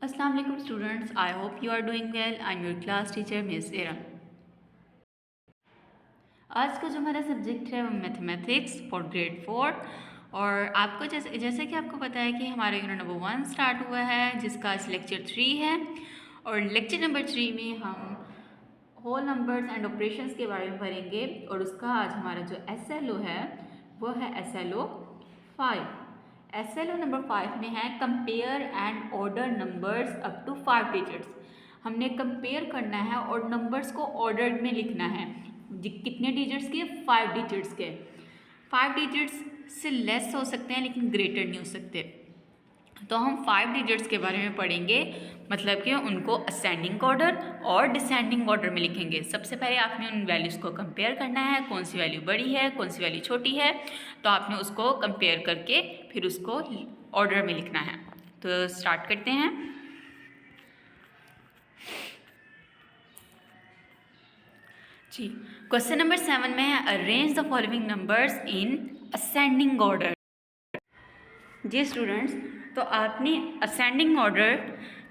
अस्सलाम वालेकुम students, I hope you are doing well. I am your class teacher miss Eram. आज का जो हमारा सब्जेक्ट है वो मैथमेटिक्स फॉर ग्रेड 4। और आपको जैसे कि आपको पता है कि हमारा यूनिट नंबर 1 स्टार्ट हुआ है, जिसका आज लेक्चर 3 है। और लेक्चर नंबर 3 में हम होल नंबर्स एंड ऑपरेशंस के बारे में पढ़ेंगे। और उसका आज हमारा जो SLO है वो है SLO 5। SLO नंबर 5 में है compare and order numbers up to 5 digits. हमने कंपेयर करना है और नंबर्स को ऑर्डर में लिखना है। कितने डिजिट्स के? 5 डिजिट्स के। 5 डिजिट्स से लेस हो सकते हैं लेकिन ग्रेटर नहीं हो सकते। तो हम 5 डिजिट्स के बारे में पढ़ेंगे, मतलब कि उनको असेंडिंग ऑर्डर और डिसेंडिंग ऑर्डर में लिखेंगे। सबसे पहले आपने उन वैल्यूज़ को कंपेयर करना है, कौन सी वैल्यू बड़ी है कौन सी वैल्यू छोटी है। तो आपने उसको कंपेयर करके फिर उसको ऑर्डर में लिखना है। तो स्टार्ट करते हैं। जी, क्वेश्चन नंबर 7 में है arrange the following numbers in ascending order. जी स्टूडेंट्स, तो आपने असेंडिंग ऑर्डर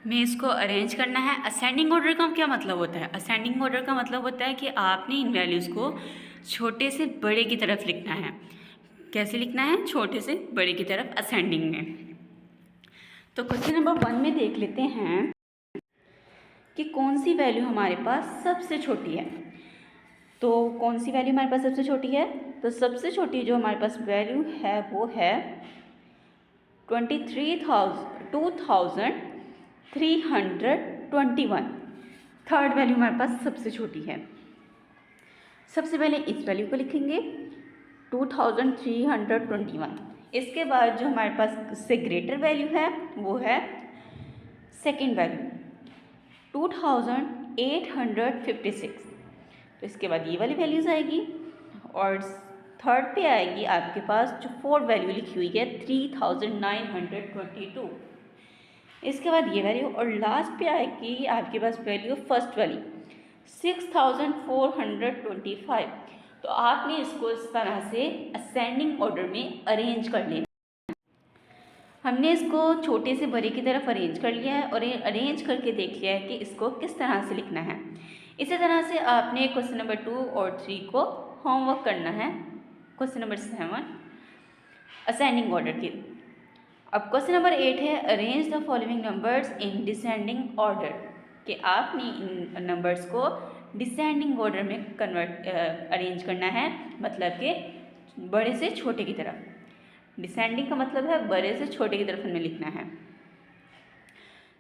में इसको अरेंज करना है। असेंडिंग ऑर्डर का क्या मतलब होता है? असेंडिंग ऑर्डर का मतलब होता है कि आपने इन वैल्यूज़ को छोटे से बड़े की तरफ लिखना है। कैसे लिखना है? छोटे से बड़े की तरफ असेंडिंग में। तो क्वेश्चन नंबर 1 में देख लेते हैं कि कौन सी वैल्यू हमारे पास सबसे छोटी है। तो कौन सी वैल्यू हमारे पास सबसे छोटी है? तो सबसे छोटी जो हमारे पास वैल्यू है वो है 2321। थर्ड वैल्यू हमारे पास सबसे छोटी है। सबसे पहले इस वैल्यू को लिखेंगे 2321। इसके बाद जो हमारे पास इससे ग्रेटर वैल्यू है वो है सेकेंड वैल्यू 2856। तो इसके बाद ये वाली वैल्यूज़ आएगी। और थर्ड पे आएगी आपके पास जो फोर्थ वैल्यू लिखी हुई है 3922। इसके बाद ये वैल्यू और लास्ट पे आएगी आपके पास वैल्यू फर्स्ट वाली 6425। तो आपने इसको इस तरह से असेंडिंग ऑर्डर में अरेंज कर लेना। हमने इसको छोटे से बड़े की तरफ अरेंज कर लिया है और अरेंज करके देख लिया है कि इसको किस तरह से लिखना है। इसी तरह से आपने क्वेश्चन नंबर 2 और 3 को होमवर्क करना है। क्वेश्चन नंबर 7 असेंडिंग ऑर्डर की। अब क्वेश्चन नंबर 8 है arrange the following numbers in descending order, कि आपने इन नंबर्स को डिसेंडिंग ऑर्डर में अरेंज करना है, मतलब कि बड़े से छोटे की तरफ। डिसेंडिंग का मतलब है बड़े से छोटे की तरफ हमें लिखना है।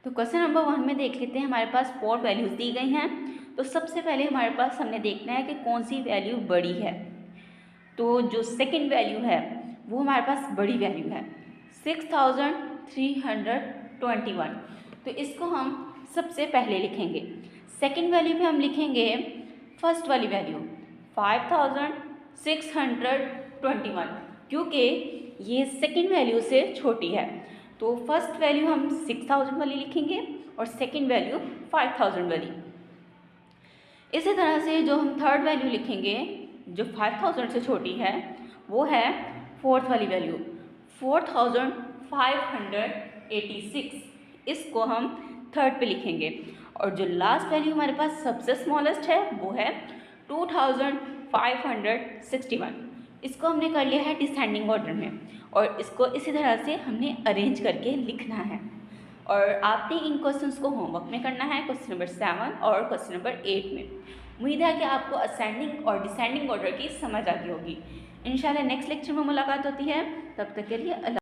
तो क्वेश्चन नंबर 1 में देख लेते हैं। हमारे पास 4 वैल्यूज़ दी गई हैं। तो सबसे पहले हमारे पास हमने देखना है कि कौन सी वैल्यू बड़ी है। तो जो सेकंड वैल्यू है वो हमारे पास बड़ी वैल्यू है 6321। तो इसको हम सबसे पहले लिखेंगे। सेकंड वैल्यू पे हम लिखेंगे फर्स्ट वाली वैल्यू 5621, क्योंकि ये सेकंड वैल्यू से छोटी है। तो फर्स्ट वैल्यू हम 6000 वाली लिखेंगे और सेकंड वैल्यू 5000 वाली। इसी तरह से जो हम थर्ड वैल्यू लिखेंगे जो 5000 से छोटी है वो है फोर्थ वाली वैल्यू 4586। इसको हम थर्ड पे लिखेंगे। और जो लास्ट वैल्यू हमारे पास सबसे स्मॉलेस्ट है वो है 2561। इसको हमने कर लिया है डिसेंडिंग ऑर्डर में और इसको इसी तरह से हमने अरेंज करके लिखना है। और आपने इन क्वेश्चंस को होमवर्क में करना है, क्वेश्चन नंबर 7 और क्वेश्चन नंबर 8 में। उम्मीद है कि आपको असेंडिंग और डिसेंडिंग ऑर्डर की समझ आ गई होगी। इंशाल्लाह नेक्स्ट लेक्चर में मुलाकात होती है, तब तक के लिए अल्लाह।